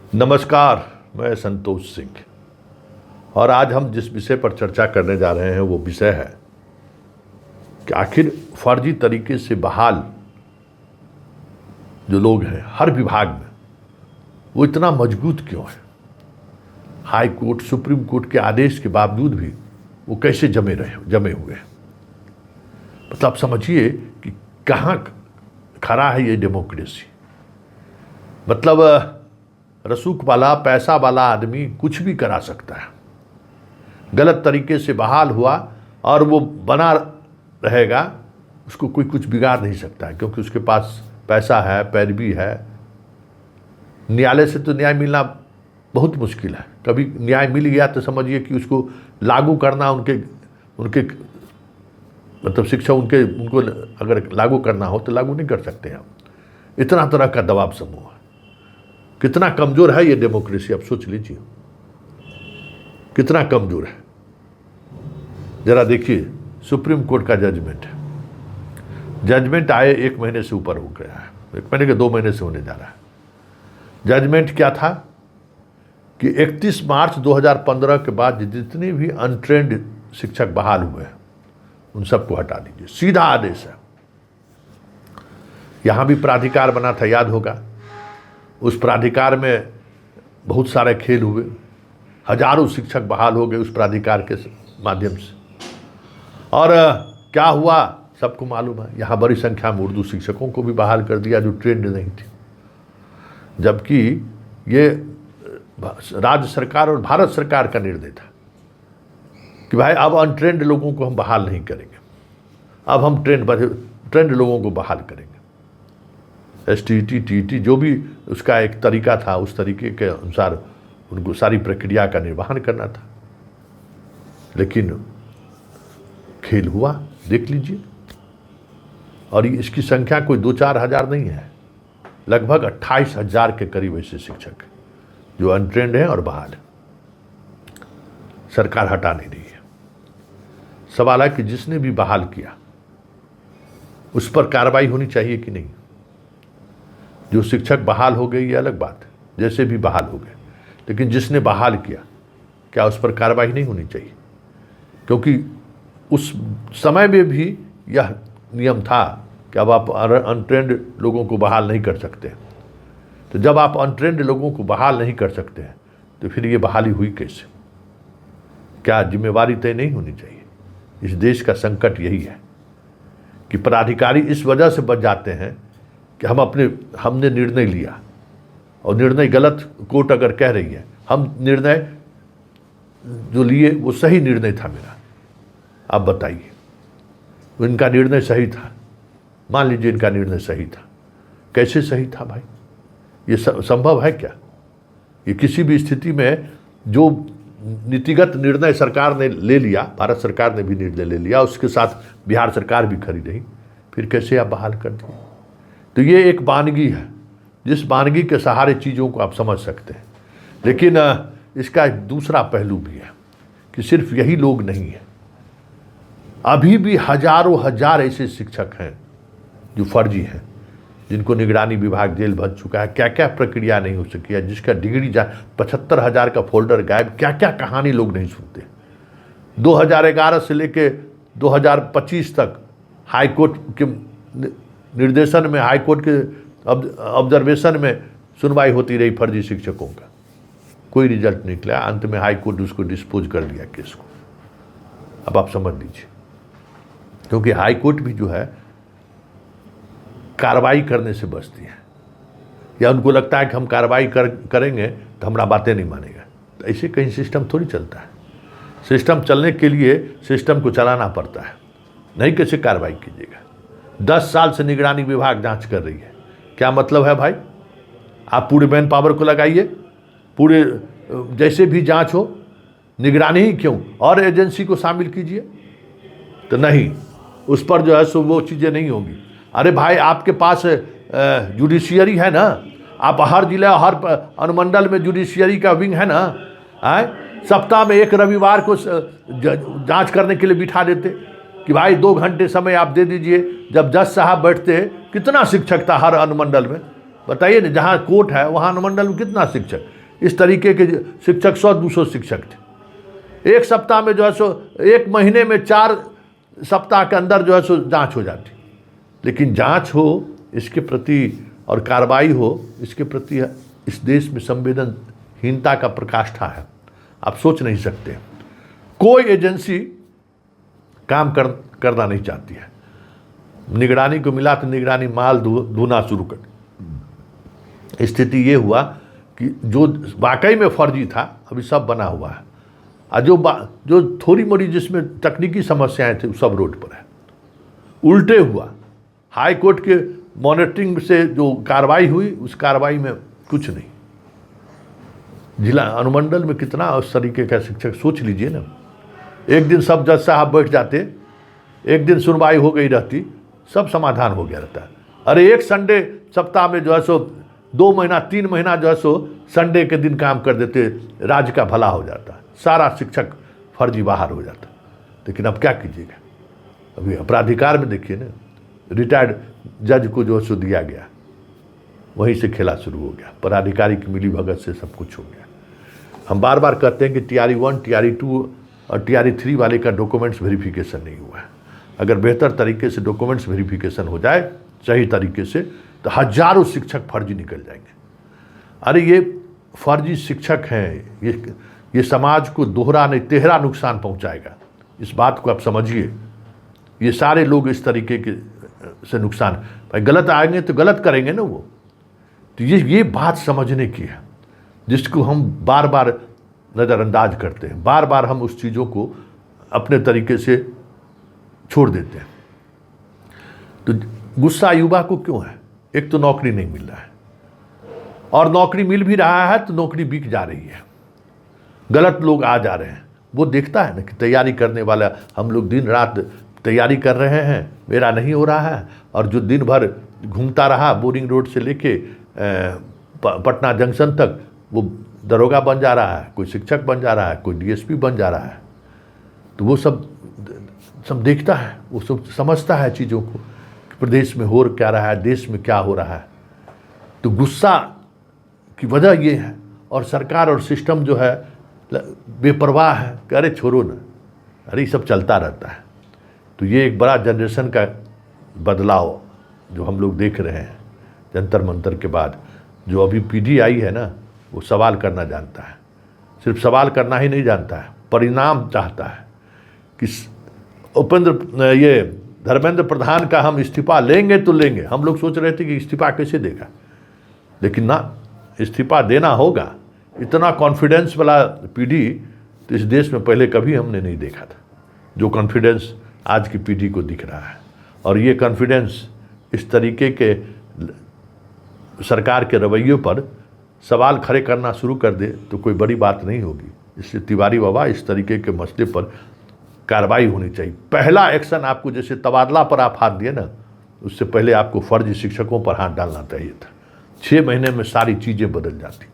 नमस्कार, मैं संतोष सिंह और आज हम जिस विषय पर चर्चा करने जा रहे हैं वो विषय है कि आखिर फर्जी तरीके से बहाल जो लोग हैं हर विभाग में वो इतना मजबूत क्यों है। हाई कोर्ट, सुप्रीम कोर्ट के आदेश के बावजूद भी वो कैसे जमे हुए हैं। मतलब समझिए कि कहाँ खड़ा है ये डेमोक्रेसी। मतलब रसूख वाला, पैसा वाला आदमी कुछ भी करा सकता है, गलत तरीके से बहाल हुआ और वो बना रहेगा, उसको कोई कुछ बिगाड़ नहीं सकता है क्योंकि उसके पास पैसा है, पैरवी है। न्यायालय से तो न्याय मिलना बहुत मुश्किल है। कभी न्याय मिल गया तो समझिए कि उसको लागू करना उनके मतलब शिक्षा उनको अगर लागू करना हो तो लागू नहीं कर सकते हम। इतना तरह का दबाव समूह है। कितना कमज़ोर है ये डेमोक्रेसी, आप सोच लीजिए कितना कमज़ोर है। ज़रा देखिए, सुप्रीम कोर्ट का जजमेंट आए 1 महीने से ऊपर हो गया है, 1 महीने के 2 महीने से होने जा रहा है। जजमेंट क्या था कि 31 मार्च 2015 के बाद जितने भी अनट्रेंड शिक्षक बहाल हुए हैं उन सबको हटा दीजिए, सीधा आदेश है। यहाँ भी प्राधिकार बना था, याद होगा। उस प्राधिकार में बहुत सारे खेल हुए, हजारों शिक्षक बहाल हो गए उस प्राधिकार के माध्यम से। और क्या हुआ सबको मालूम है। यहाँ बड़ी संख्या में उर्दू शिक्षकों को भी बहाल कर दिया जो ट्रेंड नहीं थे, जबकि ये राज्य सरकार और भारत सरकार का निर्णय था कि भाई अब अनट्रेंड लोगों को हम बहाल नहीं करेंगे, अब हम ट्रेंड लोगों को बहाल करेंगे। STT, TT जो भी उसका एक तरीका था, उस तरीके के अनुसार उनको सारी प्रक्रिया का निर्वहन करना था। लेकिन खेल हुआ, देख लीजिए। और इसकी संख्या कोई 2-4 हज़ार नहीं है, लगभग 28,000 के करीब ऐसे शिक्षक जो अनट्रेंड हैं और बहाल हैं। सरकार हटा नहीं रही है। सवाल है कि जिसने भी बहाल किया उस पर कार्रवाई होनी चाहिए कि नहीं। जो शिक्षक बहाल हो गए ये अलग बात है, जैसे भी बहाल हो गए, लेकिन जिसने बहाल किया क्या उस पर कार्रवाई नहीं होनी चाहिए? क्योंकि उस समय में भी यह नियम था कि अब आप अनट्रेंड लोगों को बहाल नहीं कर सकते। तो जब आप अनट्रेंड लोगों को बहाल नहीं कर सकते हैं तो फिर ये बहाली हुई कैसे? क्या जिम्मेवारी तय नहीं होनी चाहिए? इस देश का संकट यही है कि पदाधिकारी इस वजह से बच जाते हैं कि हमने निर्णय लिया और निर्णय गलत, कोर्ट अगर कह रही है, हम निर्णय जो लिए वो सही निर्णय था मेरा। आप बताइए, इनका निर्णय सही था, मान लीजिए इनका निर्णय सही था, कैसे सही था भाई? ये संभव है क्या? ये किसी भी स्थिति में जो नीतिगत निर्णय सरकार ने ले लिया, भारत सरकार ने भी निर्णय ले लिया, उसके साथ बिहार सरकार भी खड़ी रही, फिर कैसे आप बहाल कर दिए? तो ये एक वानगी है, जिस वानगी के सहारे चीज़ों को आप समझ सकते हैं। लेकिन इसका एक दूसरा पहलू भी है कि सिर्फ यही लोग नहीं हैं, अभी भी हजारों हजार ऐसे शिक्षक हैं जो फर्जी हैं, जिनको निगरानी विभाग जेल भर चुका है। क्या क्या प्रक्रिया नहीं हो सकी है, जिसका डिग्री 75,000 का फोल्डर गायब, क्या क्या कहानी लोग नहीं सुनते। 2011 से लेके 2025 तक हाई कोर्ट के निर्देशन में, हाई कोर्ट के ऑब्जर्वेशन में सुनवाई होती रही फर्जी शिक्षकों का, कोई रिजल्ट निकला। अंत में हाई कोर्ट उसको डिस्पोज कर दिया केस को। अब आप समझ लीजिए, क्योंकि हाई कोर्ट भी जो है कार्रवाई करने से बचती है, या उनको लगता है कि हम कार्रवाई करेंगे तो हमारा बातें नहीं मानेगा। तो ऐसे कहीं सिस्टम थोड़ी चलता है। सिस्टम चलने के लिए सिस्टम को चलाना पड़ता है, नहीं कैसे कार्रवाई कीजिएगा। 10 साल से निगरानी विभाग जांच कर रही है। क्या मतलब है भाई? आप पूरे मैन पावर को लगाइए, पूरे जैसे भी जांच हो, निगरानी ही क्यों, और एजेंसी को शामिल कीजिए। तो नहीं, उस पर जो है सो वो चीज़ें नहीं होंगी। अरे भाई, आपके पास जुडिशियरी है ना, आप हर जिला, हर अनुमंडल में जुडिशियरी का विंग है ना। सप्ताह में 1 रविवार को जांच करने के लिए बिठा देते कि भाई 2 घंटे समय आप दे दीजिए। जब जज साहब बैठते, कितना शिक्षक था हर अनुमंडल में, बताइए ना। जहाँ कोर्ट है वहाँ अनुमंडल में कितना शिक्षक, इस तरीके के शिक्षक 100-200 शिक्षक थे। एक सप्ताह में जो है सो, एक महीने में 4 सप्ताह के अंदर जो है सो जांच हो जाती। लेकिन जांच हो इसके प्रति और कार्रवाई हो इसके प्रति इस देश में संवेदनहीनता का प्रकाष्ठा है। आप सोच नहीं सकते। कोई एजेंसी काम करना नहीं चाहती है। निगरानी को मिला तो निगरानी माल धोना शुरू कर। स्थिति ये हुआ कि जो वाकई में फर्जी था अभी सब बना हुआ है, और जो थोड़ी मोड़ी जिसमें तकनीकी समस्याएं थी सब रोड पर है। उल्टे हुआ, हाई कोर्ट के मॉनिटरिंग से जो कार्रवाई हुई उस कार्रवाई में कुछ नहीं। जिला अनुमंडल में कितना उस तरीके का शिक्षक, सोच लीजिए ना। एक दिन सब जज साहब बैठ जाते, एक दिन सुनवाई हो गई रहती, सब समाधान हो गया रहता है। अरे एक संडे सप्ताह में जो है सो 2 महीना 3 महीना जो है सो संडे के दिन काम कर देते, राज्य का भला हो जाता, सारा शिक्षक फर्जी बाहर हो जाता। लेकिन अब क्या कीजिएगा, अभी अपराधिकार में देखिए ना, रिटायर्ड जज को जो है सो दिया गया, वहीं से खेला शुरू हो गया। पदाधिकारी की मिली भगत से सब कुछ हो गया। हम बार बार कहते हैं कि TRE 1, TRE 2 और TRE 3 वाले का डॉक्यूमेंट्स वेरिफिकेशन नहीं हुआ है। अगर बेहतर तरीके से डॉक्यूमेंट्स वेरिफिकेशन हो जाए सही तरीके से, तो हजारों शिक्षक फर्जी निकल जाएंगे। अरे ये फर्जी शिक्षक हैं, ये समाज को दोहरा नहीं तेहरा नुकसान पहुंचाएगा। इस बात को आप समझिए। ये सारे लोग इस तरीके के से नुकसान, भाई गलत आएंगे तो गलत करेंगे ना वो। तो ये बात समझने की है जिसको हम बार बार नज़रअंदाज करते हैं। बार बार हम उस चीज़ों को अपने तरीके से छोड़ देते हैं। तो गुस्सा युवा को क्यों है? एक तो नौकरी नहीं मिल रहा है, और नौकरी मिल भी रहा है तो नौकरी बिक जा रही है, गलत लोग आ जा रहे हैं। वो देखता है ना कि तैयारी करने वाला, हम लोग दिन रात तैयारी कर रहे हैं, मेरा नहीं हो रहा है, और जो दिन भर घूमता रहा बोरिंग रोड से लेके पटना जंक्शन तक, वो दरोगा बन जा रहा है, कोई शिक्षक बन जा रहा है, कोई DSP बन जा रहा है। तो वो सब देखता है, वो सब समझता है चीज़ों को कि प्रदेश में हो क्या रहा है, देश में क्या हो रहा है। तो गुस्सा की वजह ये है, और सरकार और सिस्टम जो है बेपरवाह है कि अरे छोड़ो ना, अरे सब चलता रहता है। तो ये एक बड़ा जनरेशन का बदलाव जो हम लोग देख रहे हैं जंतर मंतर के बाद। जो अभी पीढ़ी आई है ना, वो सवाल करना जानता है। सिर्फ सवाल करना ही नहीं जानता है, परिणाम चाहता है कि धर्मेंद्र प्रधान का हम इस्तीफा लेंगे तो लेंगे। हम लोग सोच रहे थे कि इस्तीफा कैसे देगा, लेकिन ना, इस्तीफा देना होगा। इतना कॉन्फिडेंस वाला पीढ़ी तो इस देश में पहले कभी हमने नहीं देखा था, जो कॉन्फिडेंस आज की पीढ़ी को दिख रहा है। और ये कॉन्फिडेंस इस तरीके के सरकार के रवैयों पर सवाल खड़े करना शुरू कर दे तो कोई बड़ी बात नहीं होगी। इसलिए तिवारी बाबा, इस तरीके के मसले पर कार्रवाई होनी चाहिए। पहला एक्शन आपको, जैसे तबादला पर आप हाथ दिए ना, उससे पहले आपको फर्जी शिक्षकों पर हाथ डालना चाहिए था। 6 महीने में सारी चीज़ें बदल जाती।